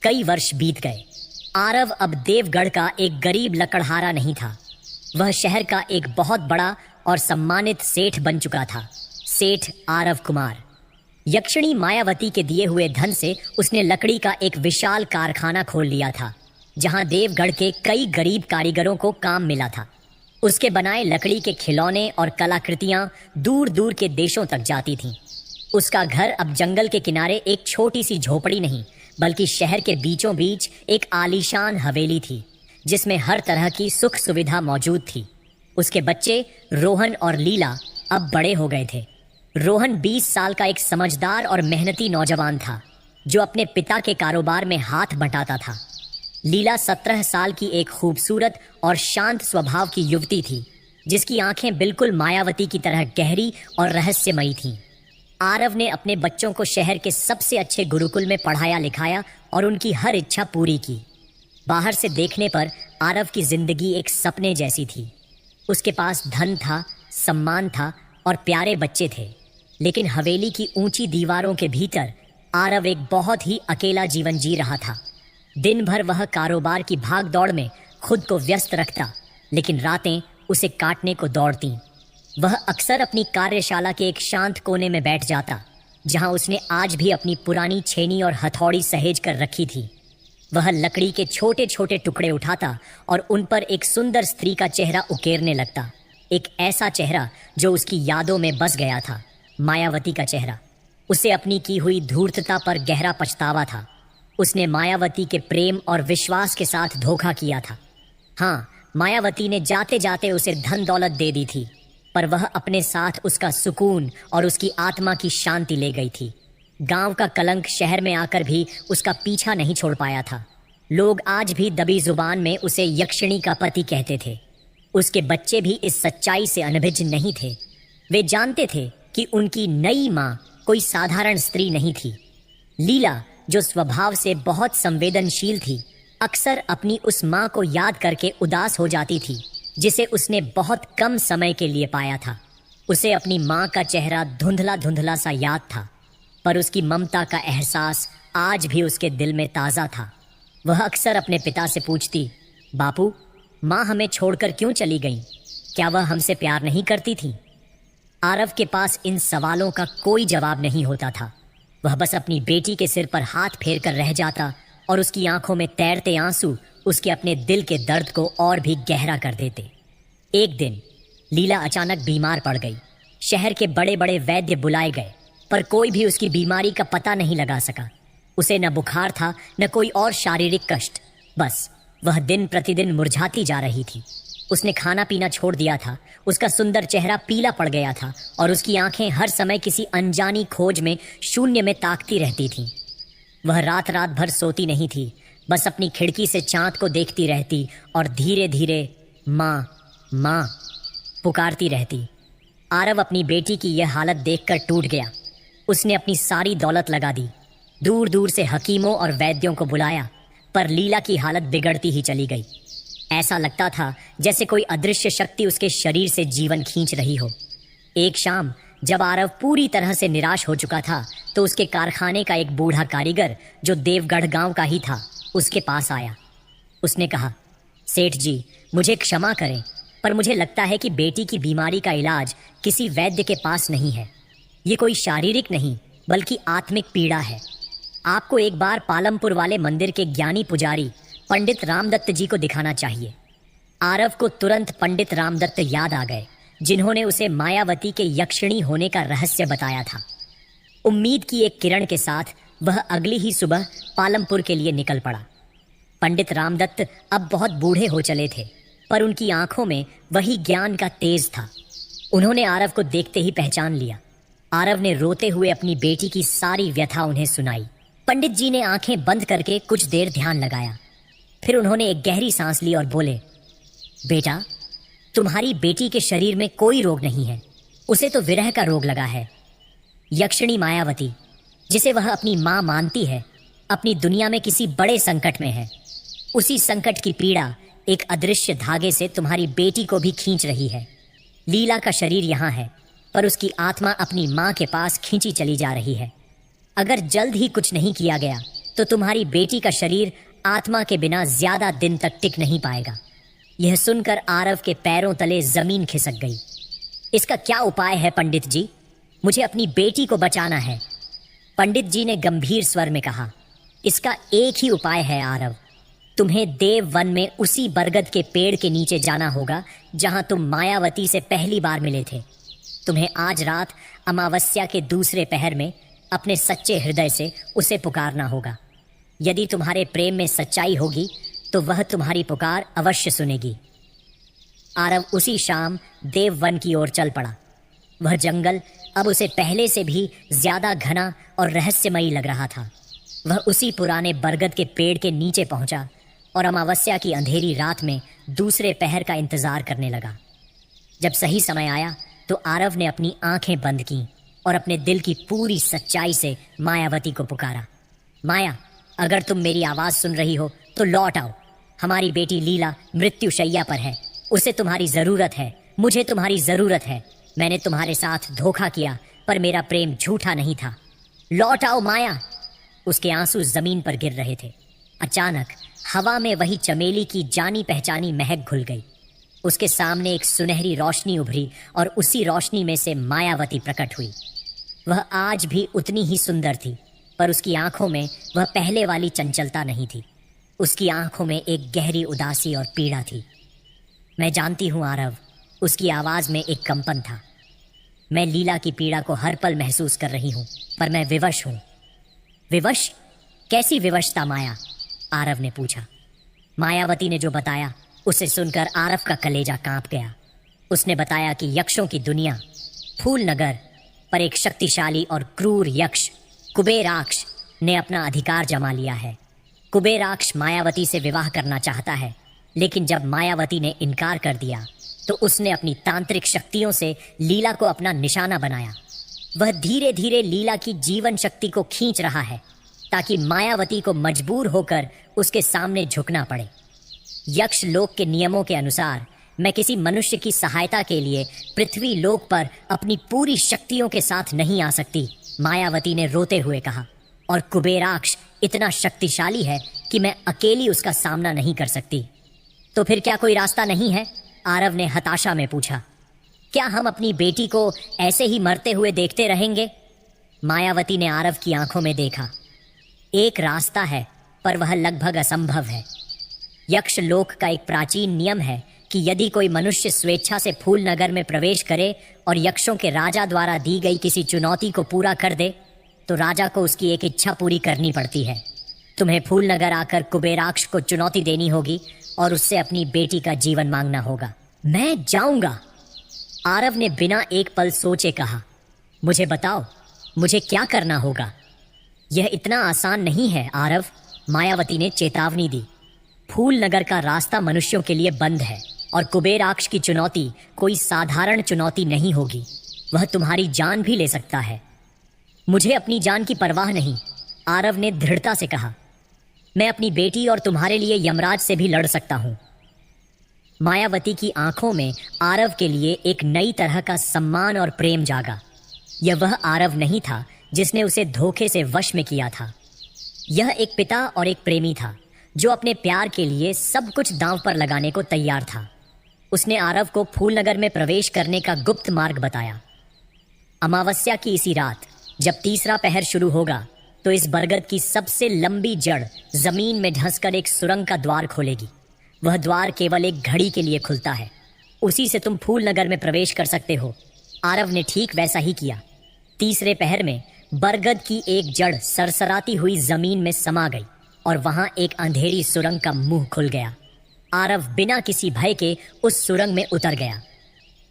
कई वर्ष बीत गए। आरव अब देवगढ़ का एक गरीब लकड़हारा नहीं था। वह शहर का एक बहुत बड़ा और सम्मानित सेठ बन चुका था, सेठ आरव कुमार। यक्षिणी मायावती के दिए हुए धन से उसने लकड़ी का एक विशाल कारखाना खोल लिया था, जहां देवगढ़ के कई गरीब कारीगरों को काम मिला था। उसके बनाए लकड़ी के खिलौने और कलाकृतियां दूर दूर के देशों तक जाती थीं। उसका घर अब जंगल के किनारे एक छोटी सी झोपड़ी नहीं, बल्कि शहर के बीचों बीच एक आलीशान हवेली थी, जिसमें हर तरह की सुख सुविधा मौजूद थी। उसके बच्चे रोहन और लीला अब बड़े हो गए थे। रोहन 20 साल का एक समझदार और मेहनती नौजवान था, जो अपने पिता के कारोबार में हाथ बंटाता था। लीला 17 साल की एक खूबसूरत और शांत स्वभाव की युवती थी, जिसकी आंखें बिल्कुल मायावती की तरह गहरी और रहस्यमयी थीं। आरव ने अपने बच्चों को शहर के सबसे अच्छे गुरुकुल में पढ़ाया लिखाया और उनकी हर इच्छा पूरी की। बाहर से देखने पर आरव की जिंदगी एक सपने जैसी थी। उसके पास धन था, सम्मान था और प्यारे बच्चे थे, लेकिन हवेली की ऊंची दीवारों के भीतर आरव एक बहुत ही अकेला जीवन जी रहा था। दिन भर वह कारोबार की भाग दौड़ में खुद को व्यस्त रखता, लेकिन रातें उसे काटने को दौड़तीं। वह अक्सर अपनी कार्यशाला के एक शांत कोने में बैठ जाता, जहां उसने आज भी अपनी पुरानी छेनी और हथौड़ी सहेज कर रखी थी। वह लकड़ी के छोटे छोटे टुकड़े उठाता और उन पर एक सुंदर स्त्री का चेहरा उकेरने लगता। एक ऐसा चेहरा जो उसकी यादों में बस गया था, मायावती का चेहरा। उसे अपनी की हुई धूर्तता पर गहरा पछतावा था। उसने मायावती के प्रेम और विश्वास के साथ धोखा किया था। हाँ, मायावती ने जाते जाते उसे धन दौलत दे दी थी, पर वह अपने साथ उसका सुकून और उसकी आत्मा की शांति ले गई थी। गांव का कलंक शहर में आकर भी उसका पीछा नहीं छोड़ पाया था। लोग आज भी दबी जुबान में उसे यक्षिणी का पति कहते थे। उसके बच्चे भी इस सच्चाई से अनभिज्ञ नहीं थे। वे जानते थे कि उनकी नई माँ कोई साधारण स्त्री नहीं थी। लीला, जो स्वभाव से बहुत संवेदनशील थी, अक्सर अपनी उस माँ को याद करके उदास हो जाती थी, जिसे उसने बहुत कम समय के लिए पाया था। उसे अपनी माँ का चेहरा धुंधला धुंधला सा याद था, पर उसकी ममता का एहसास आज भी उसके दिल में ताज़ा था। वह अक्सर अपने पिता से पूछती, बापू, माँ हमें छोड़कर क्यों चली गई? क्या वह हमसे प्यार नहीं करती थी? आरव के पास इन सवालों का कोई जवाब नहीं होता था। वह बस अपनी बेटी के सिर पर हाथ फेर कर रह जाता और उसकी आंखों में तैरते आंसू उसके अपने दिल के दर्द को और भी गहरा कर देते। एक दिन लीला अचानक बीमार पड़ गई। शहर के बड़े बड़े वैद्य बुलाए गए, पर कोई भी उसकी बीमारी का पता नहीं लगा सका। उसे न बुखार था, न कोई और शारीरिक कष्ट। बस वह दिन प्रतिदिन मुरझाती जा रही थी। उसने खाना पीना छोड़ दिया था। उसका सुंदर चेहरा पीला पड़ गया था और उसकी आंखें हर समय किसी अनजानी खोज में शून्य में ताकती रहती थीं। वह रात रात भर सोती नहीं थी, बस अपनी खिड़की से चांद को देखती रहती और धीरे धीरे माँ माँ पुकारती रहती। आरव अपनी बेटी की यह हालत देखकर टूट गया। उसने अपनी सारी दौलत लगा दी, दूर दूर से हकीमों और वैद्यों को बुलाया, पर लीला की हालत बिगड़ती ही चली गई। ऐसा लगता था जैसे कोई अदृश्य शक्ति उसके शरीर से जीवन खींच रही हो। एक शाम जब आरव पूरी तरह से निराश हो चुका था, तो उसके कारखाने का एक बूढ़ा कारीगर, जो देवगढ़ गांव का ही था, उसके पास आया। उसने कहा, सेठ जी, मुझे क्षमा करें, पर मुझे लगता है कि बेटी की बीमारी का इलाज किसी वैद्य के पास नहीं है। ये कोई शारीरिक नहीं, बल्कि आत्मिक पीड़ा है। आपको एक बार पालमपुर वाले मंदिर के ज्ञानी पुजारी पंडित रामदत्त जी को दिखाना चाहिए। आरव को तुरंत पंडित रामदत्त याद आ गए, जिन्होंने उसे मायावती के यक्षिणी होने का रहस्य बताया था। उम्मीद की एक किरण के साथ वह अगली ही सुबह पालमपुर के लिए निकल पड़ा। पंडित रामदत्त अब बहुत बूढ़े हो चले थे, पर उनकी आंखों में वही ज्ञान का तेज था। उन्होंने आरव को देखते ही पहचान लिया। आरव ने रोते हुए अपनी बेटी की सारी व्यथा उन्हें सुनाई। पंडित जी ने आंखें बंद करके कुछ देर ध्यान लगाया। फिर उन्होंने एक गहरी सांस ली और बोले, बेटा, तुम्हारी बेटी के शरीर में कोई रोग नहीं है, उसे तो विरह का रोग लगा है। यक्षिणी मायावती, जिसे वह अपनी माँ मानती है, अपनी दुनिया में किसी बड़े संकट में है। उसी संकट की पीड़ा एक अदृश्य धागे से तुम्हारी बेटी को भी खींच रही है। लीला का शरीर यहाँ है, पर उसकी आत्मा अपनी माँ के पास खींची चली जा रही है। अगर जल्द ही कुछ नहीं किया गया तो तुम्हारी बेटी का शरीर आत्मा के बिना ज्यादा दिन तक टिक नहीं पाएगा। यह सुनकर आरव के पैरों तले जमीन खिसक गई। इसका क्या उपाय है पंडित जी? मुझे अपनी बेटी को बचाना है। पंडित जी ने गंभीर स्वर में कहा, इसका एक ही उपाय है आरव। तुम्हें देव वन में उसी बरगद के पेड़ के नीचे जाना होगा जहां तुम मायावती से पहली बार मिले थे। तुम्हें आज रात अमावस्या के दूसरे पहर में अपने सच्चे हृदय से उसे पुकारना होगा। यदि तुम्हारे प्रेम में सच्चाई होगी तो वह तुम्हारी पुकार अवश्य सुनेगी। आरव उसी शाम देव वन की ओर चल पड़ा। वह जंगल अब उसे पहले से भी ज्यादा घना और रहस्यमयी लग रहा था। वह उसी पुराने बरगद के पेड़ के नीचे पहुंचा और अमावस्या की अंधेरी रात में दूसरे पहर का इंतजार करने लगा। जब सही समय आया तो आरव ने अपनी आंखें बंद की और अपने दिल की पूरी सच्चाई से मायावती को पुकारा। माया, अगर तुम मेरी आवाज सुन रही हो तो लौट आओ। हमारी बेटी लीला मृत्युशैया पर है। उसे तुम्हारी जरूरत है। मुझे तुम्हारी जरूरत है। मैंने तुम्हारे साथ धोखा किया पर मेरा प्रेम झूठा नहीं था। लौट आओ माया। उसके आंसू जमीन पर गिर रहे थे। अचानक हवा में वही चमेली की जानी पहचानी महक घुल गई। उसके सामने एक सुनहरी रोशनी उभरी और उसी रोशनी में से मायावती प्रकट हुई। वह आज भी उतनी ही सुंदर थी, पर उसकी आंखों में वह पहले वाली चंचलता नहीं थी। उसकी आंखों में एक गहरी उदासी और पीड़ा थी। मैं जानती हूँ आरव, उसकी आवाज में एक कंपन था। मैं लीला की पीड़ा को हर पल महसूस कर रही हूँ, पर मैं विवश हूँ। विवश? कैसी विवशता माया? आरव ने पूछा। मायावती ने जो बताया उसे सुनकर आरव का कलेजा कांप गया। उसने बताया कि यक्षों की दुनिया फूल नगर पर एक शक्तिशाली और क्रूर यक्ष कुबेराक्ष ने अपना अधिकार जमा लिया है। कुबेराक्ष मायावती से विवाह करना चाहता है, लेकिन जब मायावती ने इनकार कर दिया तो उसने अपनी तांत्रिक शक्तियों से लीला को अपना निशाना बनाया। वह धीरे धीरे लीला की जीवन शक्ति को खींच रहा है ताकि मायावती को मजबूर होकर उसके सामने झुकना पड़े। यक्ष लोक के नियमों के अनुसार मैं किसी मनुष्य की सहायता के लिए पृथ्वी लोक पर अपनी पूरी शक्तियों के साथ नहीं आ सकती, मायावती ने रोते हुए कहा। और कुबेराक्ष इतना शक्तिशाली है कि मैं अकेली उसका सामना नहीं कर सकती। तो फिर क्या कोई रास्ता नहीं है? आरव ने हताशा में पूछा। क्या हम अपनी बेटी को ऐसे ही मरते हुए देखते रहेंगे? मायावती ने आरव की आंखों में देखा। एक रास्ता है, पर वह लगभग असंभव है। यक्ष लोक का एक प्राचीन नियम है कि यदि कोई मनुष्य स्वेच्छा से फूल नगर में प्रवेश करे और यक्षों के राजा द्वारा दी गई किसी चुनौती को पूरा कर दे तो राजा को उसकी एक इच्छा पूरी करनी पड़ती है। तुम्हें फूल नगर आकर कुबेराक्ष को चुनौती देनी होगी और उससे अपनी बेटी का जीवन मांगना होगा। मैं जाऊंगा, आरव ने बिना एक पल सोचे कहा। मुझे बताओ, मुझे क्या करना होगा? यह इतना आसान नहीं है आरव, मायावती ने चेतावनी दी। फूल नगर का रास्ता मनुष्यों के लिए बंद है और कुबेराक्ष की चुनौती कोई साधारण चुनौती नहीं होगी। वह तुम्हारी जान भी ले सकता है। मुझे अपनी जान की परवाह नहीं, आरव ने दृढ़ता से कहा। मैं अपनी बेटी और तुम्हारे लिए यमराज से भी लड़ सकता हूं। मायावती की आंखों में आरव के लिए एक नई तरह का सम्मान और प्रेम जागा। यह वह आरव नहीं था जिसने उसे धोखे से वश में किया था। यह एक पिता और एक प्रेमी था जो अपने प्यार के लिए सब कुछ दांव पर लगाने को तैयार था। उसने आरव को फूलनगर में प्रवेश करने का गुप्त मार्ग बताया। अमावस्या की इसी रात जब तीसरा पहर शुरू होगा तो इस बरगद की सबसे लंबी जड़ जमीन में धंसकर एक सुरंग का द्वार खोलेगी। वह द्वार केवल एक घड़ी के लिए खुलता है। उसी से तुम फूलनगर में प्रवेश कर सकते हो। आरव ने ठीक वैसा ही किया। तीसरे पहर में बरगद की एक जड़ सरसराती हुई जमीन में समा गई और वहां एक अंधेरी सुरंग का मुंह खुल गया। आरव बिना किसी भय के उस सुरंग में उतर गया।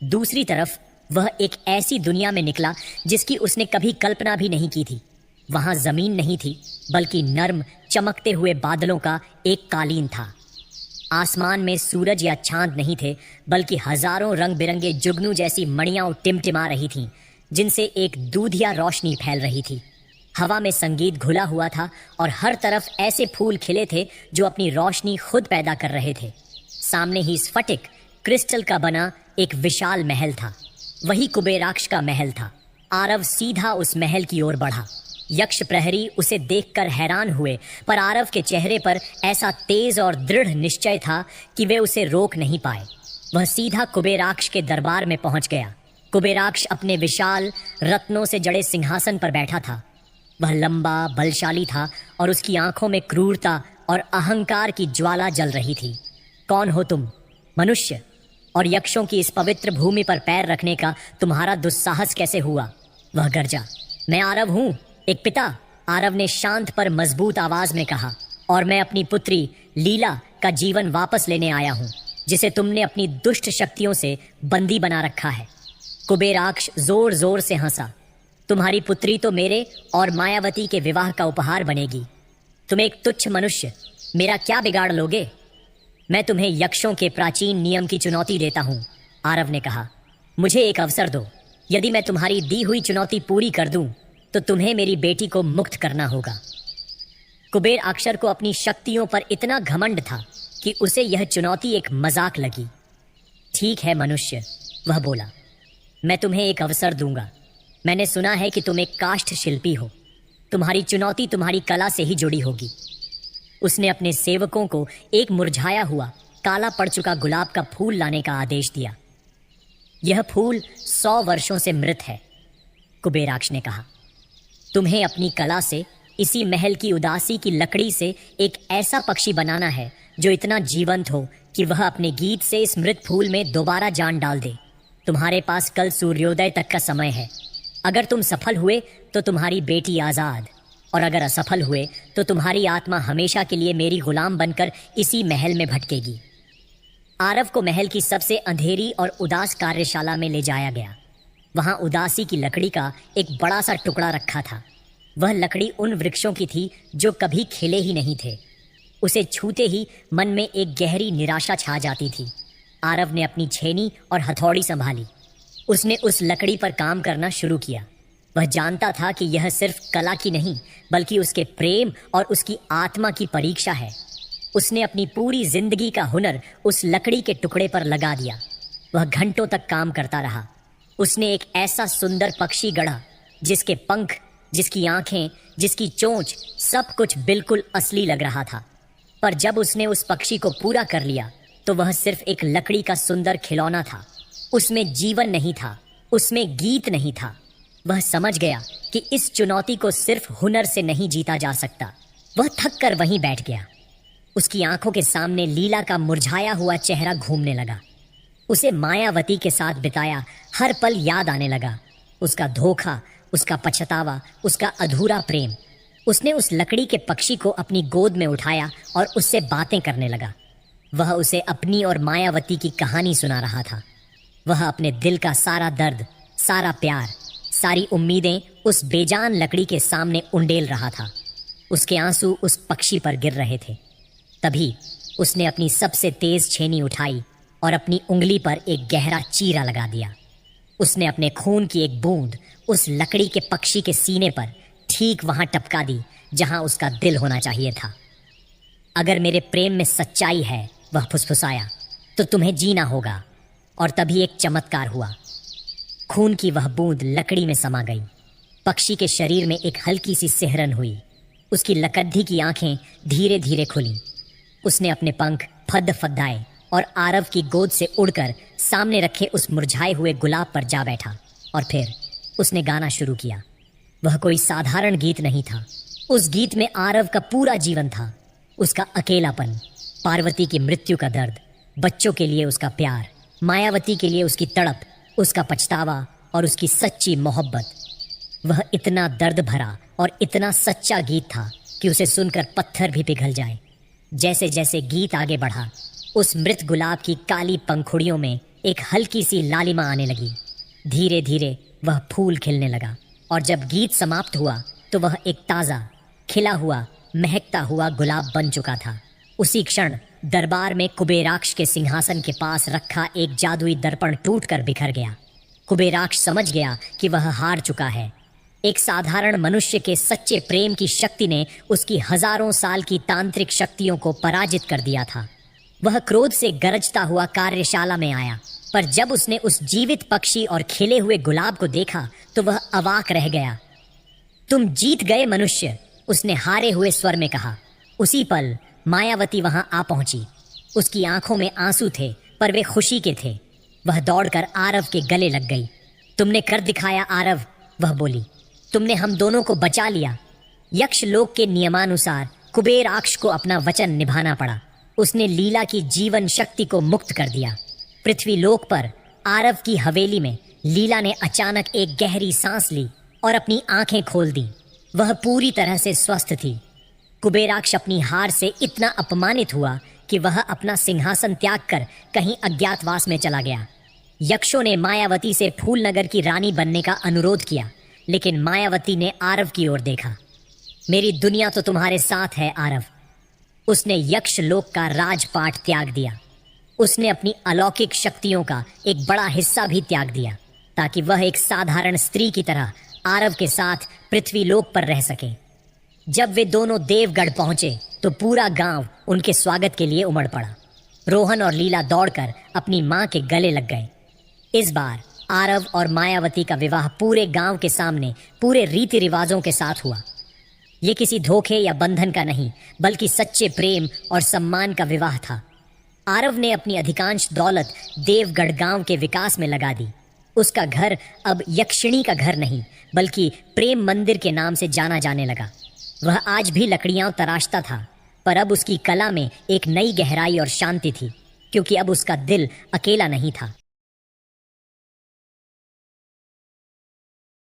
दूसरी तरफ वह एक ऐसी दुनिया में निकला जिसकी उसने कभी कल्पना भी नहीं की थी। वहां जमीन नहीं थी, बल्कि नर्म चमकते हुए बादलों का एक कालीन था। आसमान में सूरज या चांद नहीं थे, बल्कि हजारों रंग बिरंगे जुगनू जैसी मणियां टिमटिमा रही थीं, जिनसे एक दूधिया रोशनी फैल रही थी। हवा में संगीत घुला हुआ था और हर तरफ ऐसे फूल खिले थे जो अपनी रोशनी खुद पैदा कर रहे थे। सामने ही स्फटिक क्रिस्टल का बना एक विशाल महल था। वही कुबेराक्ष का महल था। आरव सीधा उस महल की ओर बढ़ा। यक्ष प्रहरी उसे देखकर हैरान हुए, पर आरव के चेहरे पर ऐसा तेज और दृढ़ निश्चय था कि वे उसे रोक नहीं पाए। वह सीधा कुबेराक्ष के दरबार में पहुंच गया। कुबेराक्ष अपने विशाल रत्नों से जड़े सिंहासन पर बैठा था। वह लंबा, बलशाली था और उसकी आंखों में क्रूरता और अहंकार की ज्वाला जल रही थी। कौन हो तुम, मनुष्य? और यक्षों की इस पवित्र भूमि पर पैर रखने का तुम्हारा दुस्साहस कैसे हुआ? वह गरजा। मैं आरव हूं, एक पिता, आरव ने शांत पर मजबूत आवाज में कहा, और मैं अपनी पुत्री लीला का जीवन वापस लेने आया हूं, जिसे तुमने अपनी दुष्ट शक्तियों से बंदी बना रखा है। कुबेराक्ष जोर जोर से हंसा। तुम्हारी पुत्री तो मेरे और मायावती के विवाह का उपहार बनेगी। तुम एक तुच्छ मनुष्य, मेरा क्या बिगाड़ लोगे? मैं तुम्हें यक्षों के प्राचीन नियम की चुनौती देता हूं, आरव ने कहा। मुझे एक अवसर दो। यदि मैं तुम्हारी दी हुई चुनौती पूरी कर दूं, तो तुम्हें मेरी बेटी को मुक्त करना होगा। कुबेर अक्षर को अपनी शक्तियों पर इतना घमंड था कि उसे यह चुनौती एक मजाक लगी। ठीक है मनुष्य, वह बोला, मैं तुम्हें एक अवसर दूंगा। मैंने सुना है कि तुम एक काष्ठ शिल्पी हो। तुम्हारी चुनौती तुम्हारी कला से ही जुड़ी होगी। उसने अपने सेवकों को एक मुरझाया हुआ, काला पड़ चुका गुलाब का फूल लाने का आदेश दिया। यह फूल 100 वर्षों से मृत है, कुबेराक्ष ने कहा। तुम्हें अपनी कला से इसी महल की उदासी की लकड़ी से एक ऐसा पक्षी बनाना है जो इतना जीवंत हो कि वह अपने गीत से इस मृत फूल में दोबारा जान डाल दे। तुम्हारे पास कल सूर्योदय तक का समय है। अगर तुम सफल हुए तो तुम्हारी बेटी आजाद, और अगर असफल हुए तो तुम्हारी आत्मा हमेशा के लिए मेरी गुलाम बनकर इसी महल में भटकेगी। आरव को महल की सबसे अंधेरी और उदास कार्यशाला में ले जाया गया। वहां उदासी की लकड़ी का एक बड़ा सा टुकड़ा रखा था। वह लकड़ी उन वृक्षों की थी जो कभी खिले ही नहीं थे। उसे छूते ही मन में एक गहरी निराशा छा जाती थी। आरव ने अपनी छेनी और हथौड़ी संभाली। उसने उस लकड़ी पर काम करना शुरू किया। वह जानता था कि यह सिर्फ कला की नहीं, बल्कि उसके प्रेम और उसकी आत्मा की परीक्षा है। उसने अपनी पूरी जिंदगी का हुनर उस लकड़ी के टुकड़े पर लगा दिया। वह घंटों तक काम करता रहा। उसने एक ऐसा सुंदर पक्षी गढ़ा जिसके पंख, जिसकी आंखें, जिसकी चोंच, सब कुछ बिल्कुल असली लग रहा था। पर जब उसने उस पक्षी को पूरा कर लिया तो वह सिर्फ एक लकड़ी का सुंदर खिलौना था। उसमें जीवन नहीं था, उसमें गीत नहीं था। वह समझ गया कि इस चुनौती को सिर्फ हुनर से नहीं जीता जा सकता। वह थक कर वहीं बैठ गया। उसकी आंखों के सामने लीला का मुरझाया हुआ चेहरा घूमने लगा। उसे मायावती के साथ बिताया हर पल याद आने लगा। उसका धोखा, उसका पछतावा, उसका अधूरा प्रेम। उसने उस लकड़ी के पक्षी को अपनी गोद में उठाया और उससे बातें करने लगा। वह उसे अपनी और मायावती की कहानी सुना रहा था। वह अपने दिल का सारा दर्द, सारा प्यार, सारी उम्मीदें उस बेजान लकड़ी के सामने उंडेल रहा था। उसके आंसू उस पक्षी पर गिर रहे थे। तभी उसने अपनी सबसे तेज छेनी उठाई और अपनी उंगली पर एक गहरा चीरा लगा दिया। उसने अपने खून की एक बूंद उस लकड़ी के पक्षी के सीने पर ठीक वहां टपका दी जहां उसका दिल होना चाहिए था। अगर मेरे प्रेम में सच्चाई है, वह फुसफुसाया, तो तुम्हें जीना होगा। और तभी एक चमत्कार हुआ। खून की वह बूंद लकड़ी में समा गई। पक्षी के शरीर में एक हल्की सी सिहरन हुई। उसकी लकद्दी की आंखें धीरे धीरे खुलीं। उसने अपने पंख फदाए और आरव की गोद से उड़कर सामने रखे उस मुरझाए हुए गुलाब पर जा बैठा। और फिर उसने गाना शुरू किया। वह कोई साधारण गीत नहीं था। उस गीत में आरव का पूरा जीवन था। उसका अकेलापन, पार्वती की मृत्यु का दर्द, बच्चों के लिए उसका प्यार, मायावती के लिए उसकी तड़प, उसका पछतावा और उसकी सच्ची मोहब्बत। वह इतना दर्द भरा और इतना सच्चा गीत था कि उसे सुनकर पत्थर भी पिघल जाए। जैसे जैसे गीत आगे बढ़ा, उस मृत गुलाब की काली पंखुड़ियों में एक हल्की सी लालिमा आने लगी। धीरे धीरे वह फूल खिलने लगा और जब गीत समाप्त हुआ तो वह एक ताज़ा, खिला हुआ, महकता हुआ गुलाब बन चुका था। उसी क्षण दरबार में कुबेराक्ष के सिंहासन के पास रखा एक जादुई दर्पण टूटकर बिखर गया। कुबेराक्ष समझ गया कि वह हार चुका है। एक साधारण मनुष्य के सच्चे प्रेम की शक्ति ने उसकी हजारों साल की तांत्रिक शक्तियों को पराजित कर दिया था। वह क्रोध से गरजता हुआ कार्यशाला में आया, पर जब उसने उस जीवित पक्षी और खिले हुए गुलाब को देखा तो वह अवाक रह गया। तुम जीत गए मनुष्य, उसने हारे हुए स्वर में कहा। उसी पल मायावती वहां आ पहुंची। उसकी आंखों में आंसू थे, पर वे खुशी के थे। वह दौड़कर आरव के गले लग गई। तुमने कर दिखाया आरव, वह बोली। तुमने हम दोनों को बचा लिया। यक्ष लोक के नियमानुसार कुबेराक्ष को अपना वचन निभाना पड़ा। उसने लीला की जीवन शक्ति को मुक्त कर दिया। पृथ्वी लोक पर आरव की हवेली में लीला ने अचानक एक गहरी सांस ली और अपनी आंखें खोल दी। वह पूरी तरह से स्वस्थ थी। कुबेराक्ष अपनी हार से इतना अपमानित हुआ कि वह अपना सिंहासन त्याग कर कहीं अज्ञातवास में चला गया। यक्षों ने मायावती से फूलनगर की रानी बनने का अनुरोध किया, लेकिन मायावती ने आरव की ओर देखा। मेरी दुनिया तो तुम्हारे साथ है आरव। उसने यक्ष लोक का राजपाट त्याग दिया। उसने अपनी अलौकिक शक्तियों का एक बड़ा हिस्सा भी त्याग दिया, ताकि वह एक साधारण स्त्री की तरह आरव के साथ पृथ्वी लोक पर रह सके। जब वे दोनों देवगढ़ पहुंचे तो पूरा गांव उनके स्वागत के लिए उमड़ पड़ा। रोहन और लीला दौड़कर अपनी मां के गले लग गए। इस बार आरव और मायावती का विवाह पूरे गांव के सामने पूरे रीति रिवाजों के साथ हुआ। ये किसी धोखे या बंधन का नहीं, बल्कि सच्चे प्रेम और सम्मान का विवाह था। आरव ने अपनी अधिकांश दौलत देवगढ़ गांव के विकास में लगा दी। उसका घर अब यक्षिणी का घर नहीं, बल्कि प्रेम मंदिर के नाम से जाना जाने लगा। वह आज भी लकड़ियां तराशता था, पर अब उसकी कला में एक नई गहराई और शांति थी, क्योंकि अब उसका दिल अकेला नहीं था।